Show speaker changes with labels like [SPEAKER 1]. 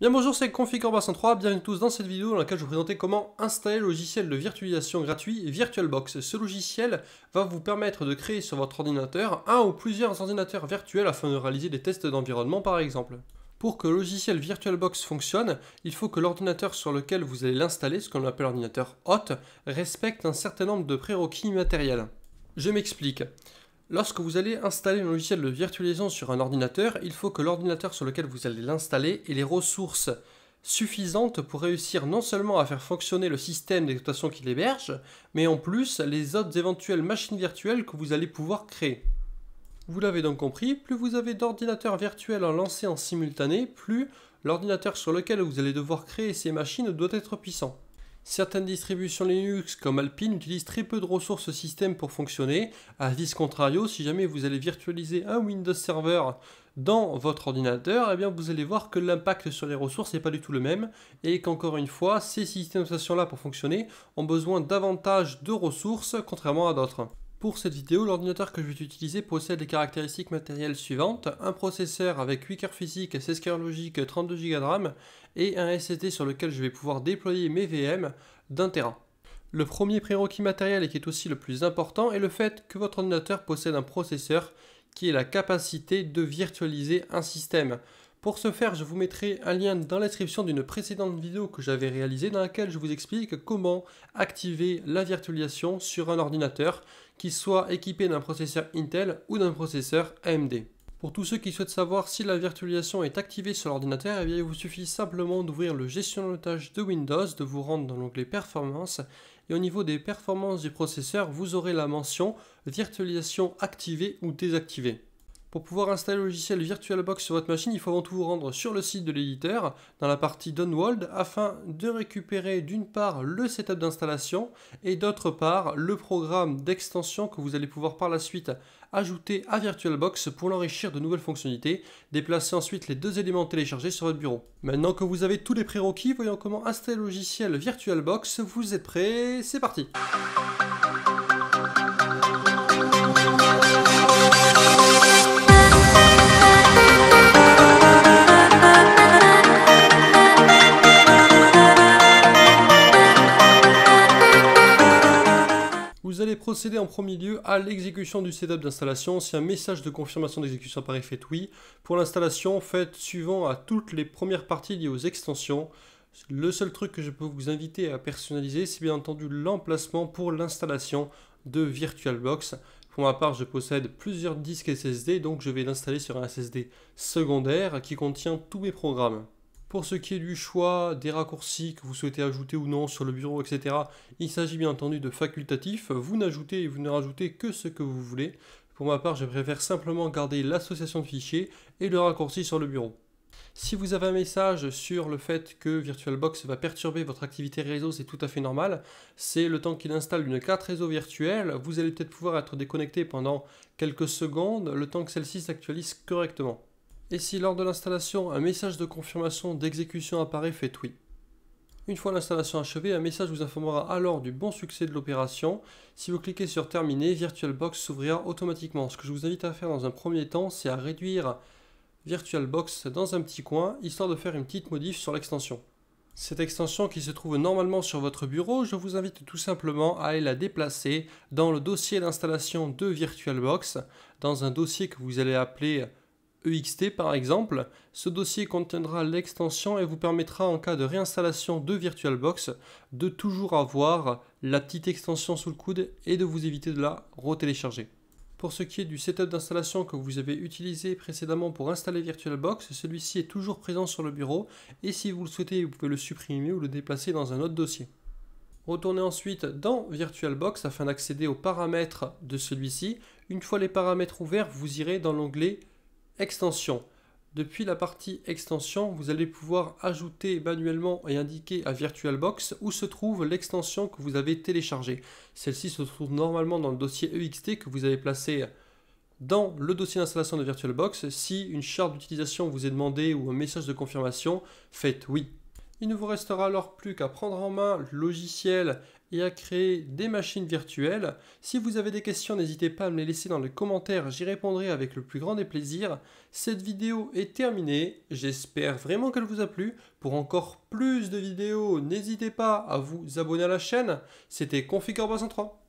[SPEAKER 1] Bien bonjour, c'est Config3, bienvenue tous dans cette vidéo dans laquelle je vais vous présenter comment installer le logiciel de virtualisation gratuit VirtualBox. Ce logiciel va vous permettre de créer sur votre ordinateur un ou plusieurs ordinateurs virtuels afin de réaliser des tests d'environnement par exemple. Pour que le logiciel VirtualBox fonctionne, il faut que l'ordinateur sur lequel vous allez l'installer, ce qu'on appelle l'ordinateur hôte, respecte un certain nombre de prérequis matériels. Je m'explique. Lorsque vous allez installer un logiciel de virtualisation sur un ordinateur, il faut que l'ordinateur sur lequel vous allez l'installer ait les ressources suffisantes pour réussir non seulement à faire fonctionner le système d'exploitation qu'il héberge, mais en plus les autres éventuelles machines virtuelles que vous allez pouvoir créer. Vous l'avez donc compris, plus vous avez d'ordinateurs virtuels à lancer en simultané, plus l'ordinateur sur lequel vous allez devoir créer ces machines doit être puissant. Certaines distributions Linux comme Alpine utilisent très peu de ressources système pour fonctionner. À vis contrario, si jamais vous allez virtualiser un Windows Server dans votre ordinateur, eh bien vous allez voir que l'impact sur les ressources n'est pas du tout le même et qu'encore une fois, ces systèmes d'exploitation-là pour fonctionner ont besoin davantage de ressources contrairement à d'autres. Pour cette vidéo, l'ordinateur que je vais utiliser possède les caractéristiques matérielles suivantes: un processeur avec 8 cœurs physiques, 16 cœurs logiques, 32 Go de RAM et un SSD sur lequel je vais pouvoir déployer mes VM d'1 Tera. Le premier prérequis matériel et qui est aussi le plus important est le fait que votre ordinateur possède un processeur qui ait la capacité de virtualiser un système. Pour ce faire, je vous mettrai un lien dans la description d'une précédente vidéo que j'avais réalisée dans laquelle je vous explique comment activer la virtualisation sur un ordinateur qui soit équipé d'un processeur Intel ou d'un processeur AMD. Pour tous ceux qui souhaitent savoir si la virtualisation est activée sur l'ordinateur, eh bien, il vous suffit simplement d'ouvrir le gestionnaire de tâches de Windows, de vous rendre dans l'onglet Performance et au niveau des performances du processeur, vous aurez la mention virtualisation activée ou désactivée. Pour pouvoir installer le logiciel VirtualBox sur votre machine, il faut avant tout vous rendre sur le site de l'éditeur, dans la partie Download, afin de récupérer d'une part le setup d'installation et d'autre part le programme d'extension que vous allez pouvoir par la suite ajouter à VirtualBox pour l'enrichir de nouvelles fonctionnalités, déplacer ensuite les deux éléments téléchargés sur votre bureau. Maintenant que vous avez tous les prérequis, voyons comment installer le logiciel VirtualBox. Vous êtes prêts? C'est parti! Vous allez procéder en premier lieu à l'exécution du setup d'installation. Si un message de confirmation d'exécution apparaît, faites oui. Pour l'installation, faites suivant à toutes les premières parties liées aux extensions. Le seul truc que je peux vous inviter à personnaliser, c'est bien entendu l'emplacement pour l'installation de VirtualBox. Pour ma part, je possède plusieurs disques SSD, donc je vais l'installer sur un SSD secondaire qui contient tous mes programmes. Pour ce qui est du choix des raccourcis que vous souhaitez ajouter ou non sur le bureau, etc., il s'agit bien entendu de facultatif. Vous n'ajoutez et vous ne rajoutez que ce que vous voulez. Pour ma part, je préfère simplement garder l'association de fichiers et le raccourci sur le bureau. Si vous avez un message sur le fait que VirtualBox va perturber votre activité réseau, c'est tout à fait normal. C'est le temps qu'il installe une carte réseau virtuelle. Vous allez peut-être pouvoir être déconnecté pendant quelques secondes, le temps que celle-ci s'actualise correctement. Et si lors de l'installation, un message de confirmation d'exécution apparaît, faites oui. Une fois l'installation achevée, un message vous informera alors du bon succès de l'opération. Si vous cliquez sur Terminer, VirtualBox s'ouvrira automatiquement. Ce que je vous invite à faire dans un premier temps, c'est à réduire VirtualBox dans un petit coin, histoire de faire une petite modif sur l'extension. Cette extension qui se trouve normalement sur votre bureau, je vous invite tout simplement à aller la déplacer dans le dossier d'installation de VirtualBox, dans un dossier que vous allez appeler EXT par exemple. Ce dossier contiendra l'extension et vous permettra en cas de réinstallation de VirtualBox de toujours avoir la petite extension sous le coude et de vous éviter de la retélécharger. Pour ce qui est du setup d'installation que vous avez utilisé précédemment pour installer VirtualBox, celui-ci est toujours présent sur le bureau et si vous le souhaitez, vous pouvez le supprimer ou le déplacer dans un autre dossier. Retournez ensuite dans VirtualBox afin d'accéder aux paramètres de celui-ci. Une fois les paramètres ouverts, vous irez dans l'onglet Extension. Depuis la partie extension, vous allez pouvoir ajouter manuellement et indiquer à VirtualBox où se trouve l'extension que vous avez téléchargée. Celle-ci se trouve normalement dans le dossier EXT que vous avez placé dans le dossier d'installation de VirtualBox. Si une charte d'utilisation vous est demandée ou un message de confirmation, faites oui. Il ne vous restera alors plus qu'à prendre en main le logiciel et à créer des machines virtuelles. Si vous avez des questions, n'hésitez pas à me les laisser dans les commentaires, j'y répondrai avec le plus grand des plaisirs. Cette vidéo est terminée, j'espère vraiment qu'elle vous a plu. Pour encore plus de vidéos, n'hésitez pas à vous abonner à la chaîne. C'était Configure 303.